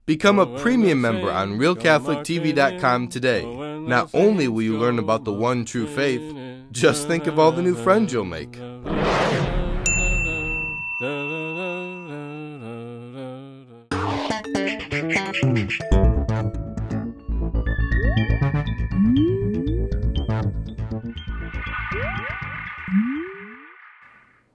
Become a premium member on RealCatholicTV.com today. Not only will you learn about the one true faith, just think of all the new friends you'll make.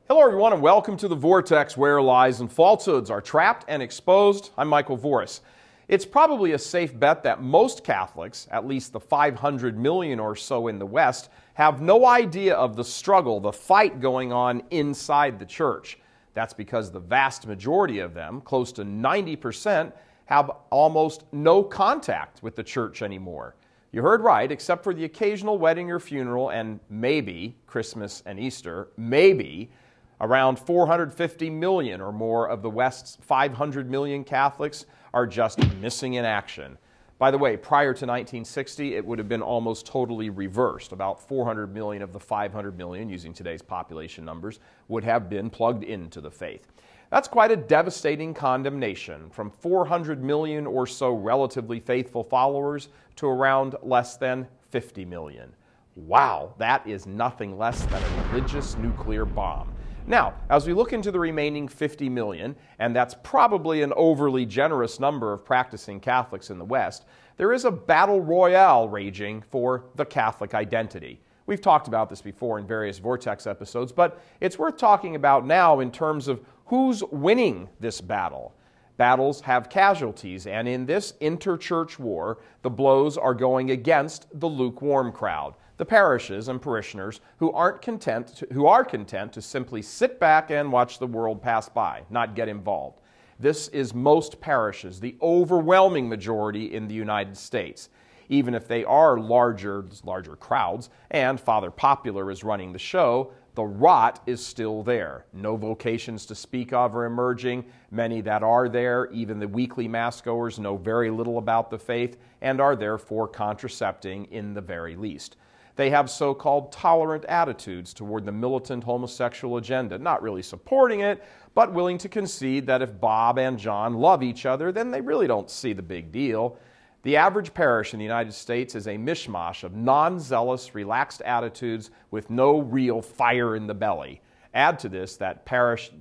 Hello everyone and welcome to The Vortex, where lies and falsehoods are trapped and exposed. I'm Michael Voris. It's probably a safe bet that most Catholics, at least the 500 million or so in the West, have no idea of the struggle, the fight going on inside the church. That's because the vast majority of them, close to 90%, have almost no contact with the church anymore. You heard right, except for the occasional wedding or funeral and maybe Christmas and Easter, maybe around 450 million or more of the West's 500 million Catholics are just missing in action. By the way, prior to 1960, it would have been almost totally reversed. About 400 million of the 500 million, using today's population numbers, would have been plugged into the faith. That's quite a devastating condemnation, from 400 million or so relatively faithful followers to around less than 50 million. Wow, that is nothing less than a religious nuclear bomb. Now, as we look into the remaining 50 million, and that's probably an overly generous number of practicing Catholics in the West, there is a battle royale raging for the Catholic identity. We've talked about this before in various Vortex episodes, but it's worth talking about now in terms of who's winning this battle. Battles have casualties, and in this interchurch war, the blows are going against the lukewarm crowd, the parishes and parishioners who are content to simply sit back and watch the world pass by, not get involved. This is most parishes, the overwhelming majority in the United States. Even if they are larger crowds, and Father Popular is running the show, the rot is still there. No vocations to speak of are emerging. Many that are there, even the weekly Mass goers, know very little about the faith and are therefore contracepting in the very least. They have so-called tolerant attitudes toward the militant homosexual agenda, not really supporting it, but willing to concede that if Bob and John love each other, then they really don't see the big deal. The average parish in the United States is a mishmash of non-zealous, relaxed attitudes with no real fire in the belly. Add to this that parish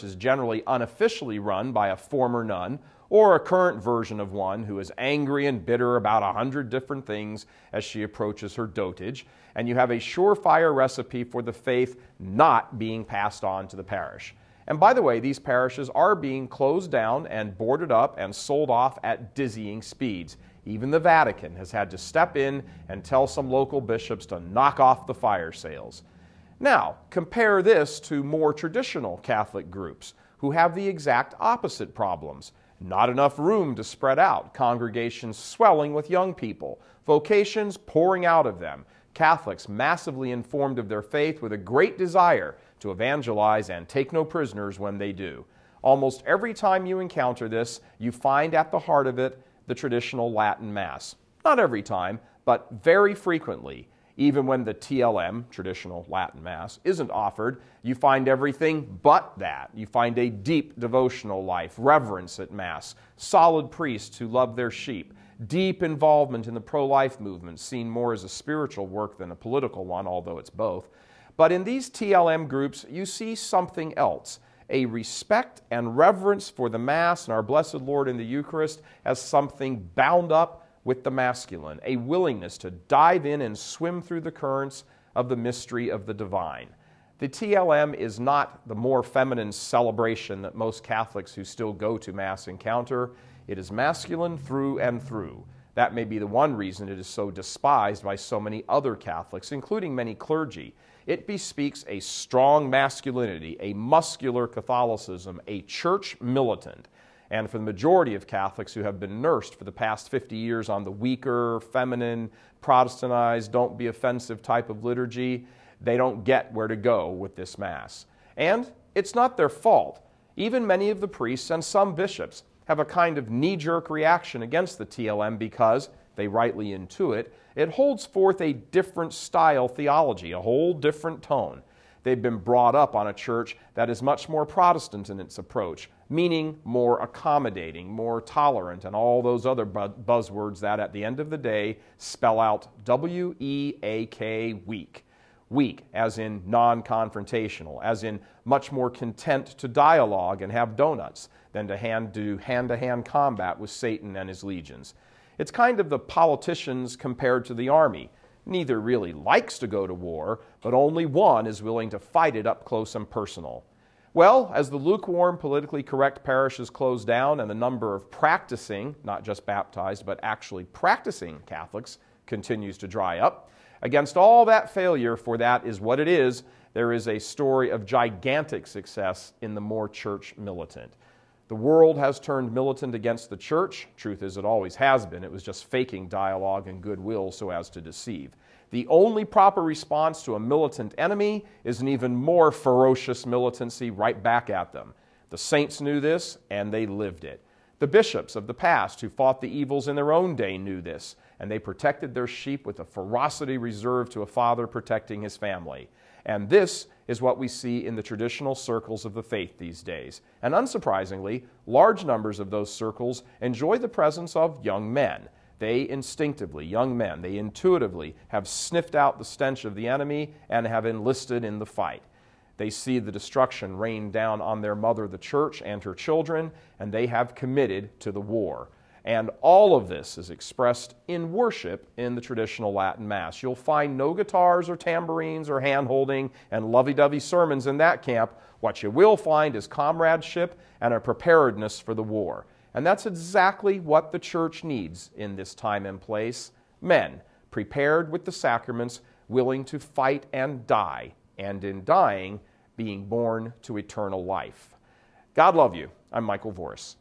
is generally unofficially run by a former nun or a current version of one who is angry and bitter about 100 different things as she approaches her dotage, and you have a surefire recipe for the faith not being passed on to the parish. And by the way, these parishes are being closed down and boarded up and sold off at dizzying speeds. Even the Vatican has had to step in and tell some local bishops to knock off the fire sales. Now, compare this to more traditional Catholic groups who have the exact opposite problems. Not enough room to spread out, congregations swelling with young people, vocations pouring out of them, Catholics massively informed of their faith with a great desire to evangelize and take no prisoners when they do. Almost every time you encounter this, you find at the heart of it the traditional Latin Mass. Not every time, but very frequently. Even when the TLM, traditional Latin Mass, isn't offered, you find everything but that. You find a deep devotional life, reverence at Mass, solid priests who love their sheep, deep involvement in the pro-life movement, seen more as a spiritual work than a political one, although it's both. But in these TLM groups, you see something else, a respect and reverence for the Mass and our Blessed Lord in the Eucharist as something bound up with the masculine, a willingness to dive in and swim through the currents of the mystery of the divine. The TLM is not the more feminine celebration that most Catholics who still go to Mass encounter. It is masculine through and through. That may be the one reason it is so despised by so many other Catholics, including many clergy. It bespeaks a strong masculinity, a muscular Catholicism, a church militant. And for the majority of Catholics who have been nursed for the past 50 years on the weaker, feminine, Protestantized, don't be offensive type of liturgy, they don't get where to go with this Mass. And it's not their fault. Even many of the priests and some bishops have a kind of knee-jerk reaction against the TLM because, they rightly intuit, it holds forth a different style theology, a whole different tone. They've been brought up on a church that is much more Protestant in its approach, meaning more accommodating, more tolerant, and all those other buzzwords that at the end of the day spell out W-E-A-K, weak. Weak, as in non-confrontational, as in much more content to dialogue and have donuts than to do hand-to-hand combat with Satan and his legions. It's kind of the politicians compared to the army. Neither really likes to go to war, but only one is willing to fight it up close and personal. Well, as the lukewarm, politically correct parishes close down and the number of practicing, not just baptized, but actually practicing Catholics continues to dry up, against all that failure, for that is what it is, there is a story of gigantic success in the more church militant. The world has turned militant against the church. Truth is, it always has been. It was just faking dialogue and goodwill so as to deceive. The only proper response to a militant enemy is an even more ferocious militancy right back at them. The saints knew this, and they lived it. The bishops of the past who fought the evils in their own day knew this, and they protected their sheep with a ferocity reserved to a father protecting his family. And this is what we see in the traditional circles of the faith these days. And unsurprisingly, large numbers of those circles enjoy the presence of young men. They instinctively, young men, they intuitively have sniffed out the stench of the enemy and have enlisted in the fight. They see the destruction rain down on their mother, the church, and her children, and they have committed to the war. And all of this is expressed in worship in the traditional Latin Mass. You'll find no guitars or tambourines or hand-holding and lovey-dovey sermons in that camp. What you will find is comradeship and a preparedness for the war. And that's exactly what the church needs in this time and place. Men, prepared with the sacraments, willing to fight and die, and in dying, being born to eternal life. God love you. I'm Michael Voris.